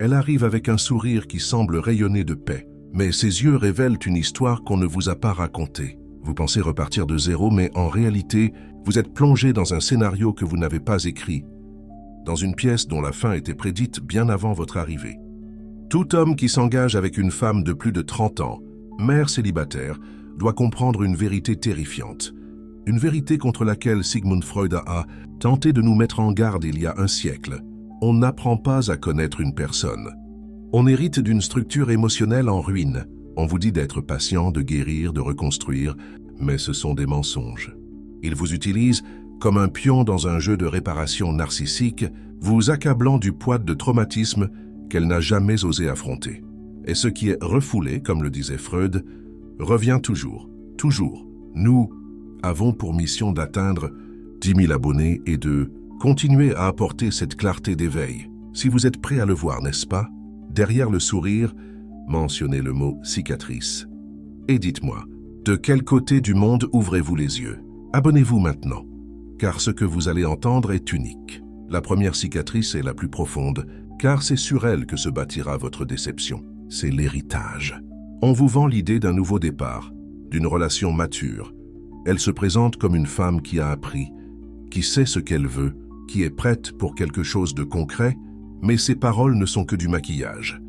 Elle arrive avec un sourire qui semble rayonner de paix, mais ses yeux révèlent une histoire qu'on ne vous a pas racontée. Vous pensez repartir de zéro, mais en réalité, vous êtes plongé dans un scénario que vous n'avez pas écrit, dans une pièce dont la fin était prédite bien avant votre arrivée. Tout homme qui s'engage avec une femme de plus de 30 ans, mère célibataire, doit comprendre une vérité terrifiante. Une vérité contre laquelle Sigmund Freud a tenté de nous mettre en garde il y a un siècle. On n'apprend pas à connaître une personne. On hérite d'une structure émotionnelle en ruine. On vous dit d'être patient, de guérir, de reconstruire, mais ce sont des mensonges. Ils vous utilisent comme un pion dans un jeu de réparation narcissique, vous accablant du poids de traumatisme qu'elle n'a jamais osé affronter. Et ce qui est refoulé, comme le disait Freud, revient toujours, toujours. Nous avons pour mission d'atteindre 10 000 abonnés et de continuer à apporter cette clarté d'éveil. Si vous êtes prêt à le voir, n'est-ce pas? Derrière le sourire, mentionnez le mot cicatrice. Et dites-moi, de quel côté du monde ouvrez-vous les yeux? Abonnez-vous maintenant, car ce que vous allez entendre est unique. La première cicatrice est la plus profonde, car c'est sur elle que se bâtira votre déception. C'est l'héritage. On vous vend l'idée d'un nouveau départ, d'une relation mature. Elle se présente comme une femme qui a appris, qui sait ce qu'elle veut, qui est prête pour quelque chose de concret, mais ses paroles ne sont que du maquillage.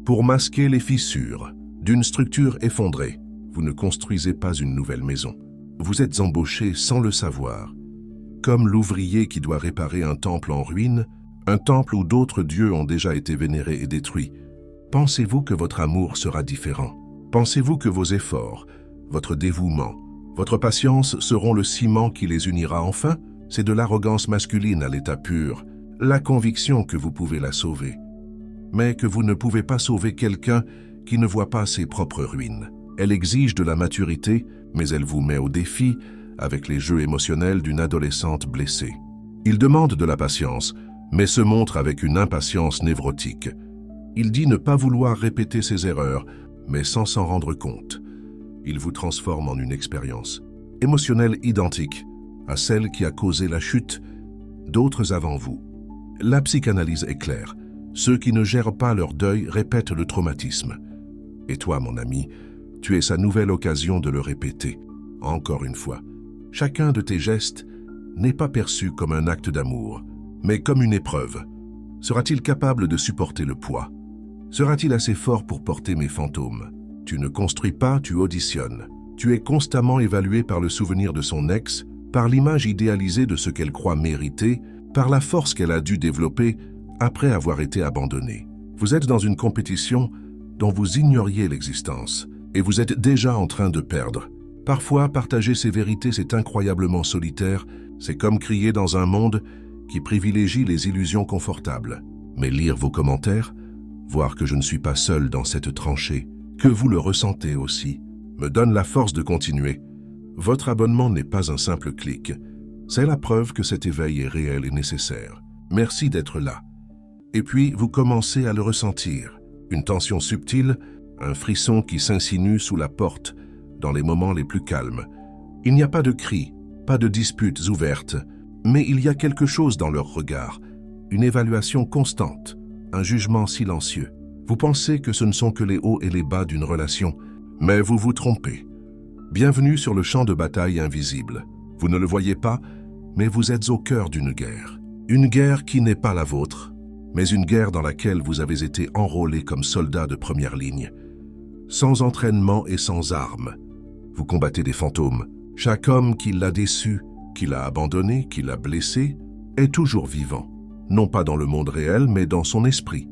Pour masquer les fissures d'une structure effondrée, vous ne construisez pas une nouvelle maison. Vous êtes embauché sans le savoir, comme l'ouvrier qui doit réparer un temple en ruine, un temple où d'autres dieux ont déjà été vénérés et détruits. Pensez-vous que votre amour sera différent? Pensez-vous que vos efforts, votre dévouement, votre patience seront le ciment qui les unira enfin? C'est de l'arrogance masculine à l'état pur, la conviction que vous pouvez la sauver, mais que vous ne pouvez pas sauver quelqu'un qui ne voit pas ses propres ruines. Elle exige de la maturité, mais elle vous met au défi avec les jeux émotionnels d'une adolescente blessée. Il demande de la patience, mais se montre avec une impatience névrotique. Il dit ne pas vouloir répéter ses erreurs, mais sans s'en rendre compte. Il vous transforme en une expérience émotionnelle identique à celle qui a causé la chute d'autres avant vous. La psychanalyse est claire. Ceux qui ne gèrent pas leur deuil répètent le traumatisme. Et toi, mon ami, tu es sa nouvelle occasion de le répéter. Encore une fois, chacun de tes gestes n'est pas perçu comme un acte d'amour, mais comme une épreuve. Sera-t-il capable de supporter le poids? Sera-t-il assez fort pour porter mes fantômes? Tu ne construis pas, tu auditionnes. Tu es constamment évalué par le souvenir de son ex, par l'image idéalisée de ce qu'elle croit mériter, par la force qu'elle a dû développer après avoir été abandonnée. Vous êtes dans une compétition dont vous ignoriez l'existence, et vous êtes déjà en train de perdre. Parfois, partager ces vérités, c'est incroyablement solitaire, c'est comme crier dans un monde qui privilégie les illusions confortables. Mais lire vos commentaires, voir que je ne suis pas seul dans cette tranchée, que vous le ressentez aussi, me donne la force de continuer. Votre abonnement n'est pas un simple clic. C'est la preuve que cet éveil est réel et nécessaire. Merci d'être là. Et puis, vous commencez à le ressentir. Une tension subtile, un frisson qui s'insinue sous la porte, dans les moments les plus calmes. Il n'y a pas de cris, pas de disputes ouvertes, mais il y a quelque chose dans leur regard, une évaluation constante, un jugement silencieux. Vous pensez que ce ne sont que les hauts et les bas d'une relation, mais vous vous trompez. Bienvenue sur le champ de bataille invisible. Vous ne le voyez pas, mais vous êtes au cœur d'une guerre. Une guerre qui n'est pas la vôtre, mais une guerre dans laquelle vous avez été enrôlé comme soldat de première ligne. Sans entraînement et sans armes, vous combattez des fantômes. Chaque homme qui l'a déçu, qui l'a abandonné, qui l'a blessé, est toujours vivant. Non pas dans le monde réel, mais dans son esprit.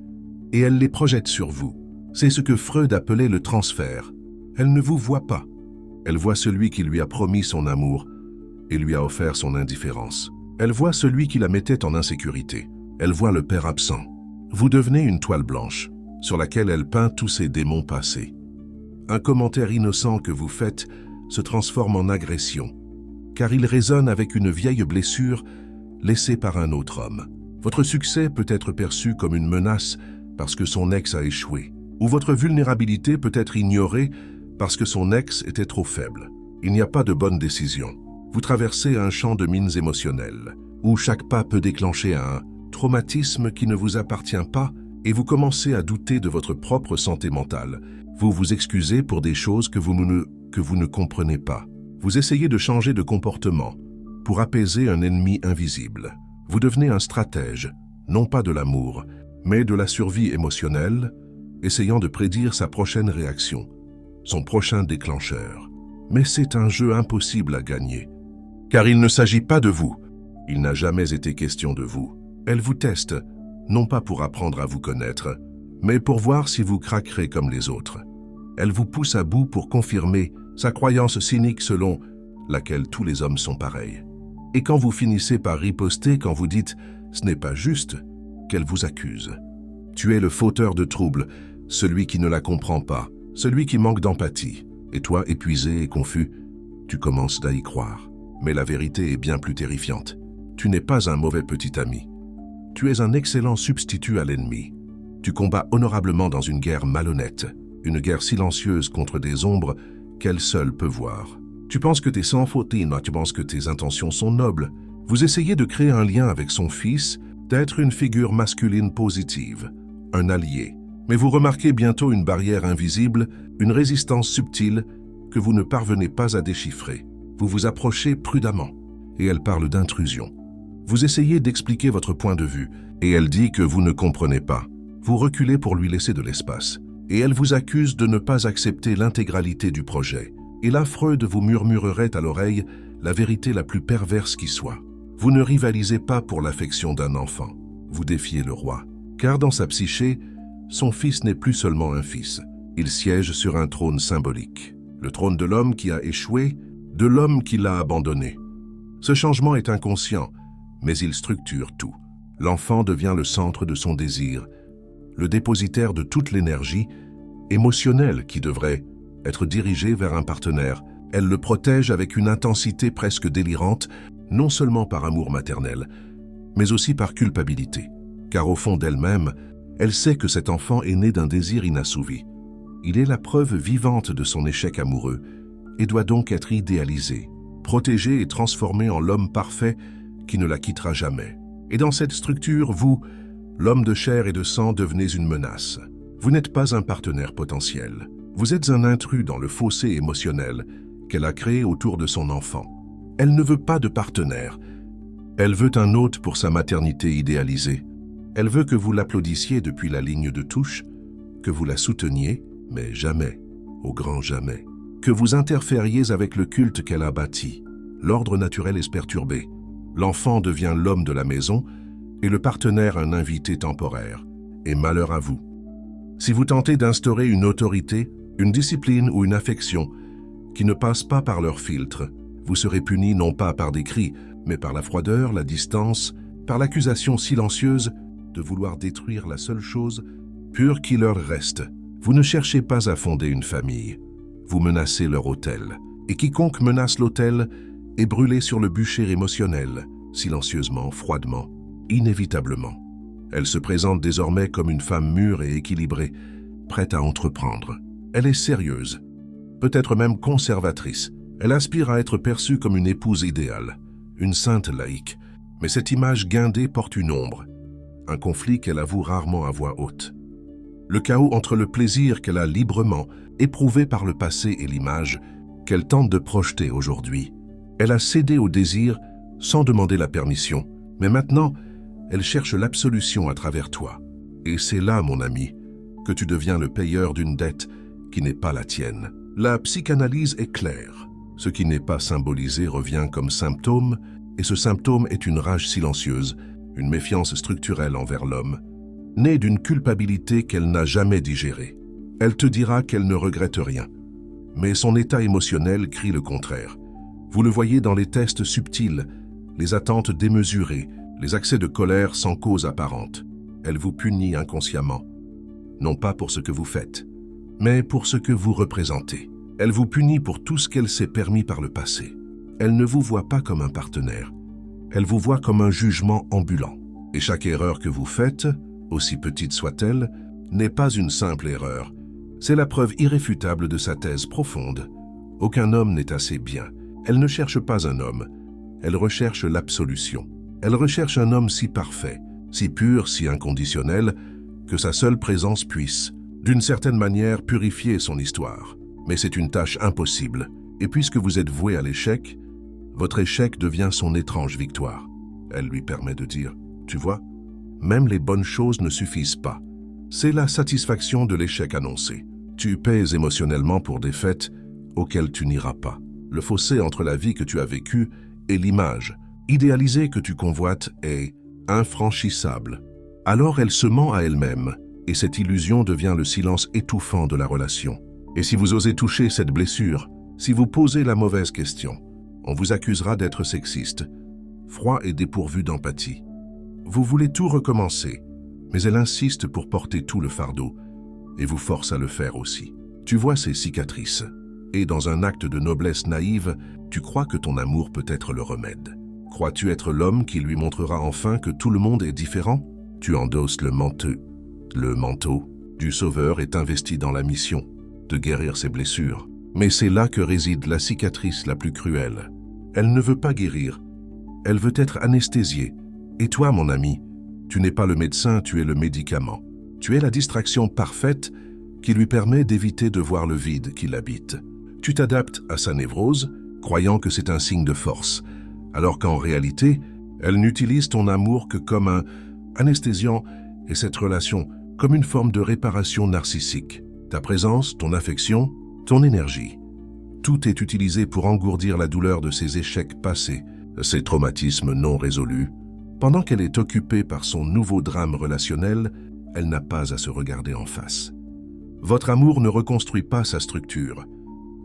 Et elle les projette sur vous. C'est ce que Freud appelait le transfert. Elle ne vous voit pas. Elle voit celui qui lui a promis son amour et lui a offert son indifférence. Elle voit celui qui la mettait en insécurité. Elle voit le père absent. Vous devenez une toile blanche sur laquelle elle peint tous ses démons passés. Un commentaire innocent que vous faites se transforme en agression, car il résonne avec une vieille blessure laissée par un autre homme. Votre succès peut être perçu comme une menace parce que son ex a échoué, ou votre vulnérabilité peut être ignorée parce que son ex était trop faible. Il n'y a pas de bonne décision. Vous traversez un champ de mines émotionnelles, où chaque pas peut déclencher un traumatisme qui ne vous appartient pas et vous commencez à douter de votre propre santé mentale. Vous vous excusez pour des choses que vous ne comprenez pas. Vous essayez de changer de comportement pour apaiser un ennemi invisible. Vous devenez un stratège, non pas de l'amour, mais de la survie émotionnelle, essayant de prédire sa prochaine réaction, son prochain déclencheur. Mais c'est un jeu impossible à gagner, car il ne s'agit pas de vous. Il n'a jamais été question de vous. Elle vous teste, non pas pour apprendre à vous connaître, mais pour voir si vous craquerez comme les autres. Elle vous pousse à bout pour confirmer sa croyance cynique selon laquelle tous les hommes sont pareils. Et quand vous finissez par riposter, quand vous dites « ce n'est pas juste », qu'elle vous accuse. Tu es le fauteur de troubles, celui qui ne la comprend pas, celui qui manque d'empathie. Et toi, épuisé et confus, tu commences à y croire. Mais la vérité est bien plus terrifiante. Tu n'es pas un mauvais petit ami. Tu es un excellent substitut à l'ennemi. Tu combats honorablement dans une guerre malhonnête, une guerre silencieuse contre des ombres qu'elle seule peut voir. Tu penses que tu es sans faute, tu penses que tes intentions sont nobles. Vous essayez de créer un lien avec son fils, d'être une figure masculine positive, un allié. Mais vous remarquez bientôt une barrière invisible, une résistance subtile que vous ne parvenez pas à déchiffrer. Vous vous approchez prudemment et elle parle d'intrusion. Vous essayez d'expliquer votre point de vue et elle dit que vous ne comprenez pas. Vous reculez pour lui laisser de l'espace et elle vous accuse de ne pas accepter l'intégralité du projet. Et là, Freud vous murmurerait à l'oreille la vérité la plus perverse qui soit. Vous ne rivalisez pas pour l'affection d'un enfant. Vous défiez le roi. Car dans sa psyché, son fils n'est plus seulement un fils. Il siège sur un trône symbolique. Le trône de l'homme qui a échoué, de l'homme qui l'a abandonné. Ce changement est inconscient, mais il structure tout. L'enfant devient le centre de son désir, le dépositaire de toute l'énergie émotionnelle qui devrait être dirigée vers un partenaire. Elle le protège avec une intensité presque délirante, non seulement par amour maternel, mais aussi par culpabilité. Car au fond d'elle-même, elle sait que cet enfant est né d'un désir inassouvi. Il est la preuve vivante de son échec amoureux et doit donc être idéalisé, protégé et transformé en l'homme parfait qui ne la quittera jamais. Et dans cette structure, vous, l'homme de chair et de sang, devenez une menace. Vous n'êtes pas un partenaire potentiel. Vous êtes un intrus dans le fossé émotionnel qu'elle a créé autour de son enfant. Elle ne veut pas de partenaire. Elle veut un hôte pour sa maternité idéalisée. Elle veut que vous l'applaudissiez depuis la ligne de touche, que vous la souteniez, mais jamais, au grand jamais, que vous interfériez avec le culte qu'elle a bâti. L'ordre naturel est perturbé. L'enfant devient l'homme de la maison et le partenaire un invité temporaire. Et malheur à vous. Si vous tentez d'instaurer une autorité, une discipline ou une affection qui ne passe pas par leur filtre, vous serez puni non pas par des cris, mais par la froideur, la distance, par l'accusation silencieuse de vouloir détruire la seule chose pure qui leur reste. Vous ne cherchez pas à fonder une famille, vous menacez leur autel. Et quiconque menace l'autel est brûlé sur le bûcher émotionnel, silencieusement, froidement, inévitablement. Elle se présente désormais comme une femme mûre et équilibrée, prête à entreprendre. Elle est sérieuse, peut-être même conservatrice. Elle aspire à être perçue comme une épouse idéale, une sainte laïque. Mais cette image guindée porte une ombre, un conflit qu'elle avoue rarement à voix haute. Le chaos entre le plaisir qu'elle a librement éprouvé par le passé et l'image qu'elle tente de projeter aujourd'hui. Elle a cédé au désir sans demander la permission, mais maintenant, elle cherche l'absolution à travers toi. Et c'est là, mon ami, que tu deviens le payeur d'une dette qui n'est pas la tienne. La psychanalyse est claire. Ce qui n'est pas symbolisé revient comme symptôme, et ce symptôme est une rage silencieuse, une méfiance structurelle envers l'homme, née d'une culpabilité qu'elle n'a jamais digérée. Elle te dira qu'elle ne regrette rien, mais son état émotionnel crie le contraire. Vous le voyez dans les tests subtils, les attentes démesurées, les accès de colère sans cause apparente. Elle vous punit inconsciemment, non pas pour ce que vous faites, mais pour ce que vous représentez. Elle vous punit pour tout ce qu'elle s'est permis par le passé. Elle ne vous voit pas comme un partenaire, elle vous voit comme un jugement ambulant. Et chaque erreur que vous faites, aussi petite soit-elle, n'est pas une simple erreur. C'est la preuve irréfutable de sa thèse profonde. Aucun homme n'est assez bien. Elle ne cherche pas un homme, elle recherche l'absolution. Elle recherche un homme si parfait, si pur, si inconditionnel, que sa seule présence puisse, d'une certaine manière, purifier son histoire. Mais c'est une tâche impossible, et puisque vous êtes voué à l'échec, votre échec devient son étrange victoire. Elle lui permet de dire « Tu vois, même les bonnes choses ne suffisent pas. » C'est la satisfaction de l'échec annoncé. Tu paies émotionnellement pour des faits auxquelles tu n'iras pas. Le fossé entre la vie que tu as vécue et l'image idéalisée que tu convoites est infranchissable. Alors elle se ment à elle-même, et cette illusion devient le silence étouffant de la relation. Et si vous osez toucher cette blessure, si vous posez la mauvaise question, on vous accusera d'être sexiste, froid et dépourvu d'empathie. Vous voulez tout recommencer, mais elle insiste pour porter tout le fardeau, et vous force à le faire aussi. Tu vois ces cicatrices, et dans un acte de noblesse naïve, tu crois que ton amour peut être le remède. Crois-tu être l'homme qui lui montrera enfin que tout le monde est différent? Tu endosses le manteau du sauveur est investi dans la mission de guérir ses blessures. Mais c'est là que réside la cicatrice la plus cruelle. Elle ne veut pas guérir, elle veut être anesthésiée. Et toi, mon ami, tu n'es pas le médecin, tu es le médicament. Tu es la distraction parfaite qui lui permet d'éviter de voir le vide qui l'habite. Tu t'adaptes à sa névrose, croyant que c'est un signe de force, alors qu'en réalité, elle n'utilise ton amour que comme un anesthésiant et cette relation comme une forme de réparation narcissique. Ta présence, ton affection, ton énergie. Tout est utilisé pour engourdir la douleur de ses échecs passés, ses traumatismes non résolus. Pendant qu'elle est occupée par son nouveau drame relationnel, elle n'a pas à se regarder en face. Votre amour ne reconstruit pas sa structure.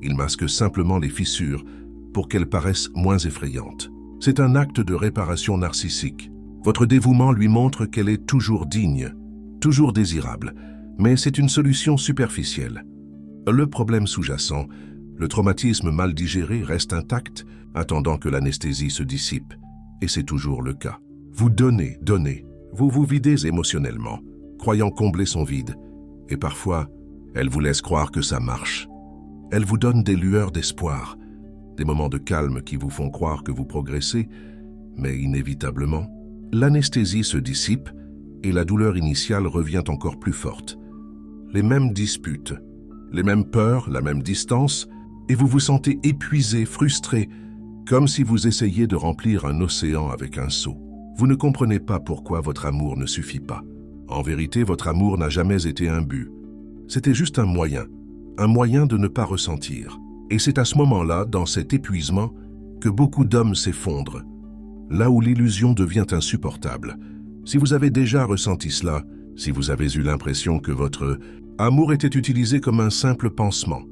Il masque simplement les fissures pour qu'elles paraissent moins effrayantes. C'est un acte de réparation narcissique. Votre dévouement lui montre qu'elle est toujours digne, toujours désirable, mais c'est une solution superficielle. Le problème sous-jacent, le traumatisme mal digéré reste intact, attendant que l'anesthésie se dissipe. Et c'est toujours le cas. Vous donnez, vous vous videz émotionnellement, croyant combler son vide. Et parfois, elle vous laisse croire que ça marche. Elle vous donne des lueurs d'espoir, des moments de calme qui vous font croire que vous progressez, mais inévitablement, l'anesthésie se dissipe et la douleur initiale revient encore plus forte. Les mêmes disputes, les mêmes peurs, la même distance, et vous vous sentez épuisé, frustré, comme si vous essayiez de remplir un océan avec un seau. Vous ne comprenez pas pourquoi votre amour ne suffit pas. En vérité, votre amour n'a jamais été un but. C'était juste un moyen de ne pas ressentir. Et c'est à ce moment-là, dans cet épuisement, que beaucoup d'hommes s'effondrent, là où l'illusion devient insupportable. Si vous avez déjà ressenti cela, si vous avez eu l'impression que votre amour était utilisé comme un simple pansement,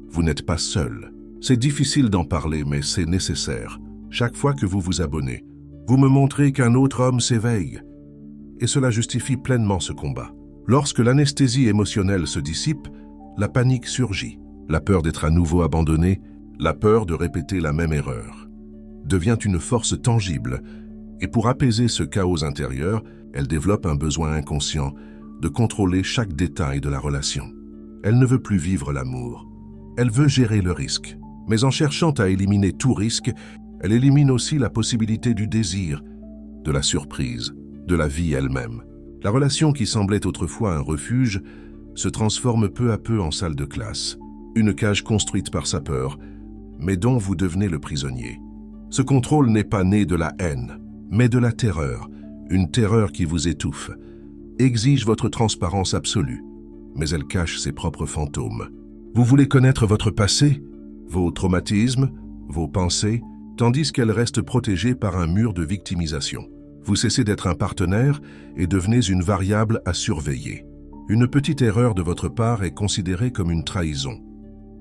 vous n'êtes pas seul. C'est difficile d'en parler, mais c'est nécessaire. Chaque fois que vous vous abonnez, vous me montrez qu'un autre homme s'éveille. Et cela justifie pleinement ce combat. Lorsque l'anesthésie émotionnelle se dissipe, la panique surgit. La peur d'être à nouveau abandonné, la peur de répéter la même erreur, devient une force tangible. Et pour apaiser ce chaos intérieur, elle développe un besoin inconscient de contrôler chaque détail de la relation. Elle ne veut plus vivre l'amour. Elle veut gérer le risque. Mais en cherchant à éliminer tout risque, elle élimine aussi la possibilité du désir, de la surprise, de la vie elle-même. La relation qui semblait autrefois un refuge se transforme peu à peu en salle de classe, une cage construite par sa peur, mais dont vous devenez le prisonnier. Ce contrôle n'est pas né de la haine, mais de la terreur, une terreur qui vous étouffe, exige votre transparence absolue, mais elle cache ses propres fantômes. Vous voulez connaître votre passé, vos traumatismes, vos pensées, tandis qu'elle reste protégée par un mur de victimisation. Vous cessez d'être un partenaire et devenez une variable à surveiller. Une petite erreur de votre part est considérée comme une trahison.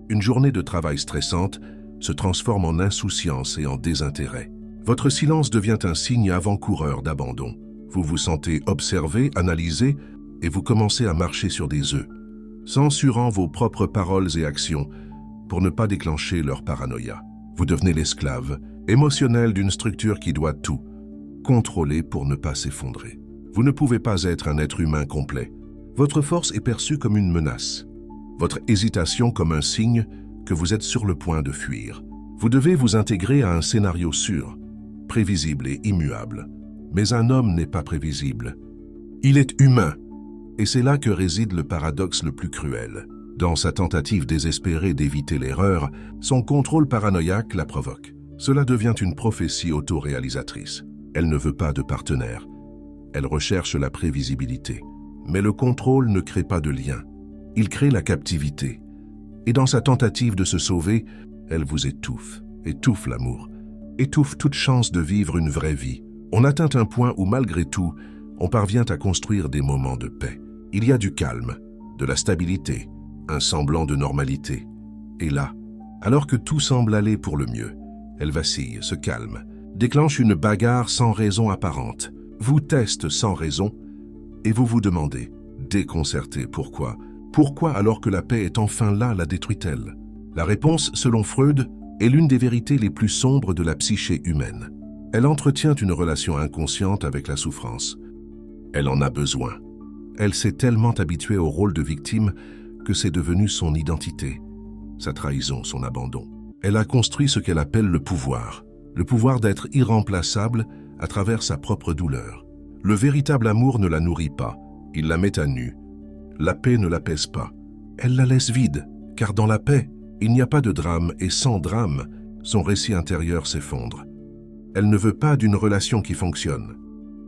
Une journée de travail stressante se transforme en insouciance et en désintérêt. Votre silence devient un signe avant-coureur d'abandon. Vous vous sentez observé, analysé, et vous commencez à marcher sur des œufs, censurant vos propres paroles et actions pour ne pas déclencher leur paranoïa. Vous devenez l'esclave émotionnel d'une structure qui doit tout contrôler pour ne pas s'effondrer. Vous ne pouvez pas être un être humain complet. Votre force est perçue comme une menace, votre hésitation comme un signe que vous êtes sur le point de fuir. Vous devez vous intégrer à un scénario sûr, prévisible et immuable. Mais un homme n'est pas prévisible. Il est humain, Et c'est là que réside le paradoxe le plus cruel. Dans sa tentative désespérée d'éviter l'erreur, son contrôle paranoïaque la provoque. Cela devient une prophétie autoréalisatrice. Elle ne veut pas de partenaire. Elle recherche la prévisibilité. Mais le contrôle ne crée pas de lien. Il crée la captivité. Et dans sa tentative de se sauver, elle vous étouffe l'amour, étouffe toute chance de vivre une vraie vie. On atteint un point où malgré tout, on parvient à construire des moments de paix. Il y a du calme, de la stabilité, un semblant de normalité. Et là, alors que tout semble aller pour le mieux, elle vacille, se calme, déclenche une bagarre sans raison apparente, vous teste sans raison, et vous vous demandez, déconcerté, pourquoi? Pourquoi, alors que la paix est enfin là, la détruit-elle? La réponse, selon Freud, est l'une des vérités les plus sombres de la psyché humaine. Elle entretient une relation inconsciente avec la souffrance. Elle en a besoin. Elle s'est tellement habituée au rôle de victime que c'est devenu son identité, sa trahison, son abandon. Elle a construit ce qu'elle appelle le pouvoir d'être irremplaçable à travers sa propre douleur. Le véritable amour ne la nourrit pas, il la met à nu. La paix ne l'apaise pas, elle la laisse vide, car dans la paix, il n'y a pas de drame et sans drame, son récit intérieur s'effondre. Elle ne veut pas d'une relation qui fonctionne.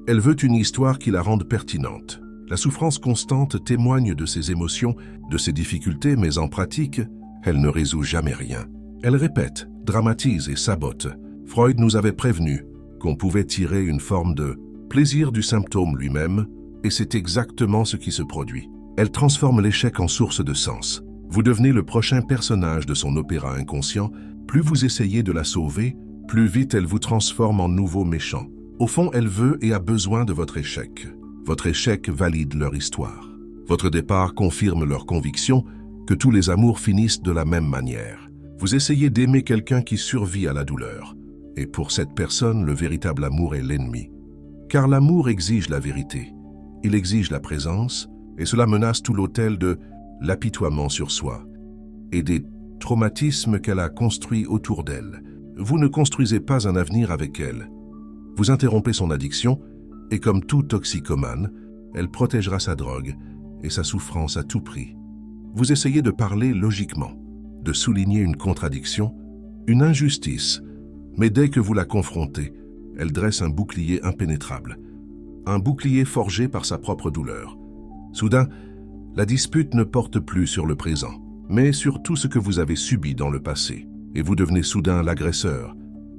Elle veut une histoire qui la rende pertinente. La souffrance constante témoigne de ses émotions, de ses difficultés, mais en pratique, elle ne résout jamais rien. Elle répète, dramatise et sabote. Freud nous avait prévenu qu'on pouvait tirer une forme de plaisir du symptôme lui-même, et c'est exactement ce qui se produit. Elle transforme l'échec en source de sens. Vous devenez le prochain personnage de son opéra inconscient. Plus vous essayez de la sauver, plus vite elle vous transforme en nouveau méchant. Au fond, elle veut et a besoin de votre échec. Votre échec valide leur histoire. Votre départ confirme leur conviction que tous les amours finissent de la même manière. Vous essayez d'aimer quelqu'un qui survit à la douleur. Et pour cette personne, le véritable amour est l'ennemi. Car l'amour exige la vérité. Il exige la présence, et cela menace tout l'autel de l'apitoiement sur soi et des traumatismes qu'elle a construits autour d'elle. Vous ne construisez pas un avenir avec elle. Vous interrompez son addiction, et comme tout toxicomane, elle protégera sa drogue et sa souffrance à tout prix. Vous essayez de parler logiquement, de souligner une contradiction, une injustice, mais dès que vous la confrontez, elle dresse un bouclier impénétrable, un bouclier forgé par sa propre douleur. Soudain, la dispute ne porte plus sur le présent, mais sur tout ce que vous avez subi dans le passé, et vous devenez soudain l'agresseur,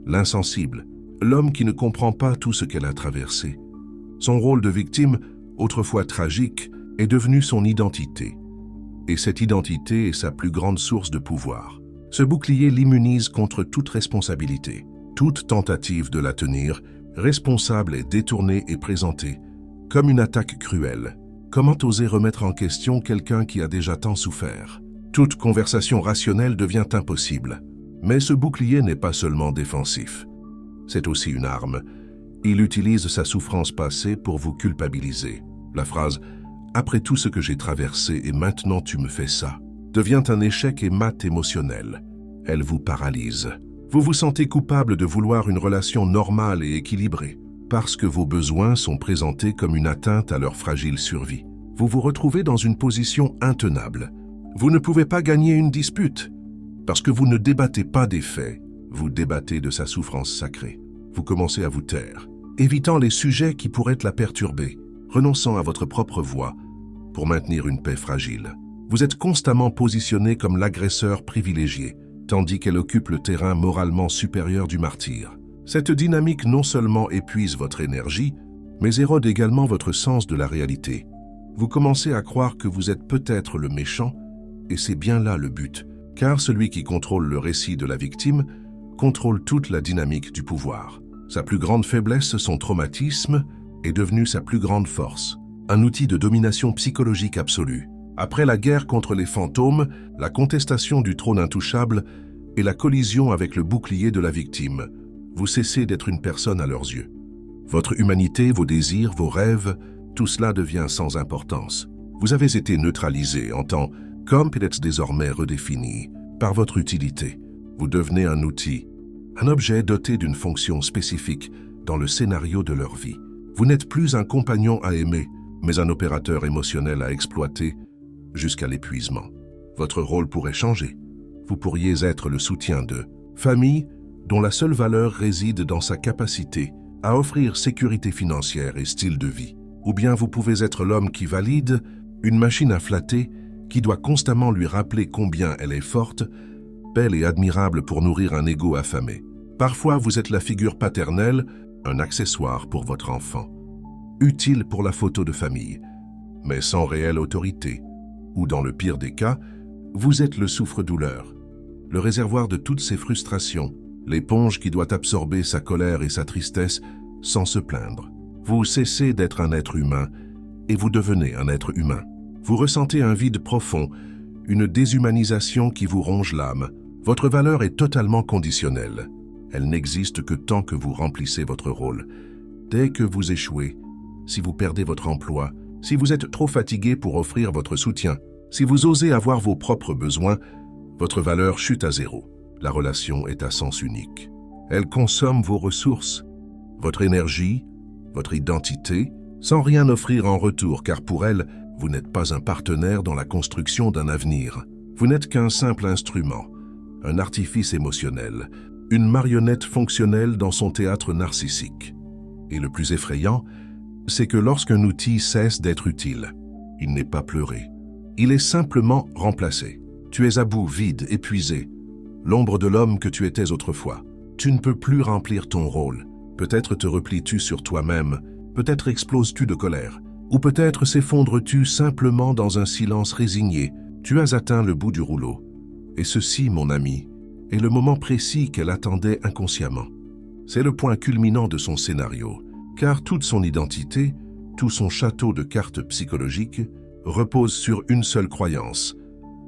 l'insensible, l'homme qui ne comprend pas tout ce qu'elle a traversé. Son rôle de victime, autrefois tragique, est devenu son identité. Et cette identité est sa plus grande source de pouvoir. Ce bouclier l'immunise contre toute responsabilité. Toute tentative de la tenir, responsable est détournée et présentée, comme une attaque cruelle. Comment oser remettre en question quelqu'un qui a déjà tant souffert? Toute conversation rationnelle devient impossible. Mais ce bouclier n'est pas seulement défensif. C'est aussi une arme. Il utilise sa souffrance passée pour vous culpabiliser. La phrase « Après tout ce que j'ai traversé et maintenant tu me fais ça » devient un échec et mat émotionnel. Elle vous paralyse. Vous vous sentez coupable de vouloir une relation normale et équilibrée, parce que vos besoins sont présentés comme une atteinte à leur fragile survie. Vous vous retrouvez dans une position intenable. Vous ne pouvez pas gagner une dispute, parce que vous ne débattez pas des faits, vous débattez de sa souffrance sacrée. Vous commencez à vous taire, évitant les sujets qui pourraient la perturber, renonçant à votre propre voix pour maintenir une paix fragile. Vous êtes constamment positionné comme l'agresseur privilégié, tandis qu'elle occupe le terrain moralement supérieur du martyr. Cette dynamique non seulement épuise votre énergie, mais érode également votre sens de la réalité. Vous commencez à croire que vous êtes peut-être le méchant, et c'est bien là le but, car celui qui contrôle le récit de la victime contrôle toute la dynamique du pouvoir. Sa plus grande faiblesse, son traumatisme, est devenu sa plus grande force, un outil de domination psychologique absolue. Après la guerre contre les fantômes, la contestation du trône intouchable et la collision avec le bouclier de la victime, vous cessez d'être une personne à leurs yeux. Votre humanité, vos désirs, vos rêves, tout cela devient sans importance. Vous avez été neutralisé en tant qu'homme et êtes désormais redéfini par votre utilité. Vous devenez un outil, un objet doté d'une fonction spécifique dans le scénario de leur vie. Vous n'êtes plus un compagnon à aimer, mais un opérateur émotionnel à exploiter jusqu'à l'épuisement. Votre rôle pourrait changer. Vous pourriez être le soutien de famille dont la seule valeur réside dans sa capacité à offrir sécurité financière et style de vie. Ou bien vous pouvez être l'homme qui valide, une machine à flatter qui doit constamment lui rappeler combien elle est forte, belle et admirable pour nourrir un ego affamé. Parfois, vous êtes la figure paternelle, un accessoire pour votre enfant, utile pour la photo de famille, mais sans réelle autorité. Ou dans le pire des cas, vous êtes le souffre-douleur, le réservoir de toutes ses frustrations, l'éponge qui doit absorber sa colère et sa tristesse sans se plaindre. Vous cessez d'être un être humain et vous devenez un être humain. Vous ressentez un vide profond, une déshumanisation qui vous ronge l'âme. Votre valeur est totalement conditionnelle. Elle n'existe que tant que vous remplissez votre rôle. Dès que vous échouez, si vous perdez votre emploi, si vous êtes trop fatigué pour offrir votre soutien, si vous osez avoir vos propres besoins, votre valeur chute à zéro. La relation est à sens unique. Elle consomme vos ressources, votre énergie, votre identité, sans rien offrir en retour, car pour elle, vous n'êtes pas un partenaire dans la construction d'un avenir. Vous n'êtes qu'un simple instrument, un artifice émotionnel, une marionnette fonctionnelle dans son théâtre narcissique. Et le plus effrayant, c'est que lorsqu'un outil cesse d'être utile, il n'est pas pleuré. Il est simplement remplacé. Tu es à bout, vide, épuisé. L'ombre de l'homme que tu étais autrefois. Tu ne peux plus remplir ton rôle. Peut-être te replies-tu sur toi-même, peut-être exploses-tu de colère, ou peut-être s'effondres-tu simplement dans un silence résigné. Tu as atteint le bout du rouleau. Et ceci, mon ami, est le moment précis qu'elle attendait inconsciemment. C'est le point culminant de son scénario, car toute son identité, tout son château de cartes psychologiques, repose sur une seule croyance,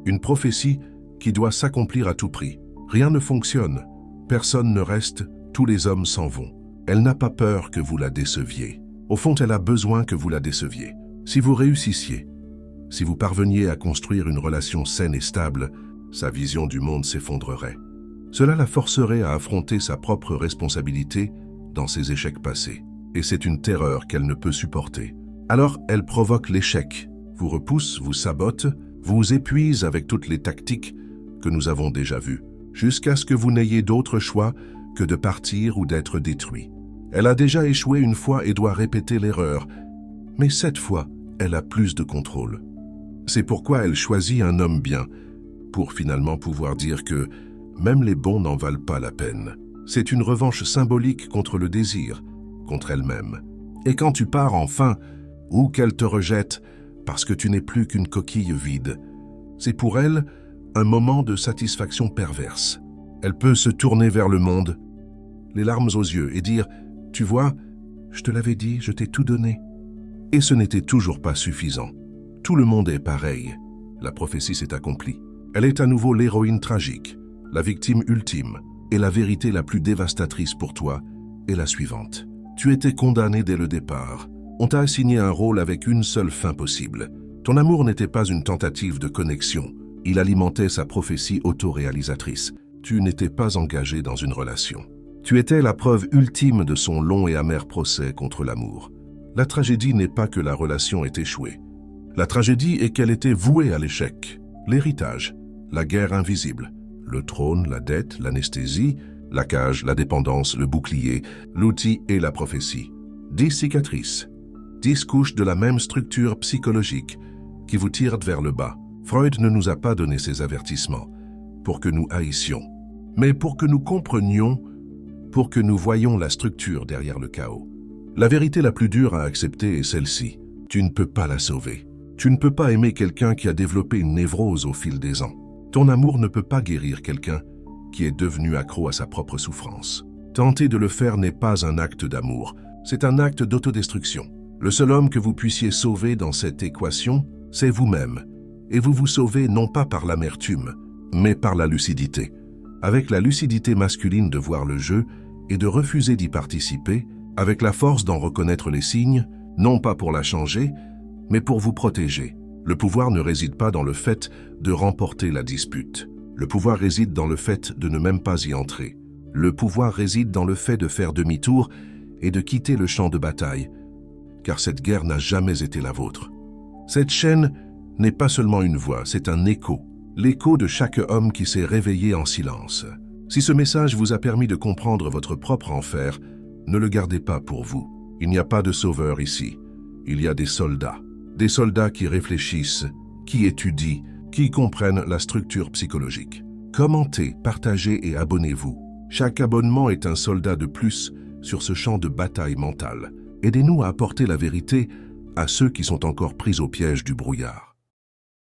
une prophétie qui doit s'accomplir à tout prix. Rien ne fonctionne, personne ne reste, tous les hommes s'en vont. Elle n'a pas peur que vous la déceviez. Au fond, elle a besoin que vous la déceviez. Si vous réussissiez, si vous parveniez à construire une relation saine et stable, sa vision du monde s'effondrerait. Cela la forcerait à affronter sa propre responsabilité dans ses échecs passés. Et c'est une terreur qu'elle ne peut supporter. Alors, elle provoque l'échec, vous repousse, vous sabote, vous épuise avec toutes les tactiques que nous avons déjà vues, jusqu'à ce que vous n'ayez d'autre choix que de partir ou d'être détruit. Elle a déjà échoué une fois et doit répéter l'erreur, mais cette fois, elle a plus de contrôle. C'est pourquoi elle choisit un homme bien, pour finalement pouvoir dire que même les bons n'en valent pas la peine. C'est une revanche symbolique contre le désir, contre elle-même. Et quand tu pars enfin, ou qu'elle te rejette, parce que tu n'es plus qu'une coquille vide, c'est pour elle un moment de satisfaction perverse. Elle peut se tourner vers le monde, les larmes aux yeux, et dire « Tu vois, je te l'avais dit, je t'ai tout donné. » Et ce n'était toujours pas suffisant. Tout le monde est pareil. La prophétie s'est accomplie. Elle est à nouveau l'héroïne tragique, la victime ultime, et la vérité la plus dévastatrice pour toi est la suivante. Tu étais condamné dès le départ. On t'a assigné un rôle avec une seule fin possible. Ton amour n'était pas une tentative de connexion. Il alimentait sa prophétie autoréalisatrice. Tu n'étais pas engagé dans une relation. Tu étais la preuve ultime de son long et amer procès contre l'amour. La tragédie n'est pas que la relation ait échoué. La tragédie est qu'elle était vouée à l'échec. L'héritage, la guerre invisible, le trône, la dette, l'anesthésie, la cage, la dépendance, le bouclier, l'outil et la prophétie. 10 cicatrices, 10 couches de la même structure psychologique qui vous tirent vers le bas. Freud ne nous a pas donné ces avertissements pour que nous haïssions, mais pour que nous comprenions, pour que nous voyions la structure derrière le chaos. La vérité la plus dure à accepter est celle-ci. Tu ne peux pas la sauver. Tu ne peux pas aimer quelqu'un qui a développé une névrose au fil des ans. Ton amour ne peut pas guérir quelqu'un qui est devenu accro à sa propre souffrance. Tenter de le faire n'est pas un acte d'amour, c'est un acte d'autodestruction. Le seul homme que vous puissiez sauver dans cette équation, c'est vous-même. Et vous vous sauvez non pas par l'amertume, mais par la lucidité. Avec la lucidité masculine de voir le jeu et de refuser d'y participer, avec la force d'en reconnaître les signes, non pas pour la changer, mais pour vous protéger. Le pouvoir ne réside pas dans le fait de remporter la dispute. Le pouvoir réside dans le fait de ne même pas y entrer. Le pouvoir réside dans le fait de faire demi-tour et de quitter le champ de bataille. car cette guerre n'a jamais été la vôtre. Cette chaîne n'est pas seulement une voix, c'est un écho, l'écho de chaque homme qui s'est réveillé en silence. Si ce message vous a permis de comprendre votre propre enfer, ne le gardez pas pour vous. Il n'y a pas de sauveur ici. Il y a des soldats qui réfléchissent, qui étudient, qui comprennent la structure psychologique. Commentez, partagez et abonnez-vous. Chaque abonnement est un soldat de plus sur ce champ de bataille mentale. Aidez-nous à apporter la vérité à ceux qui sont encore pris au piège du brouillard.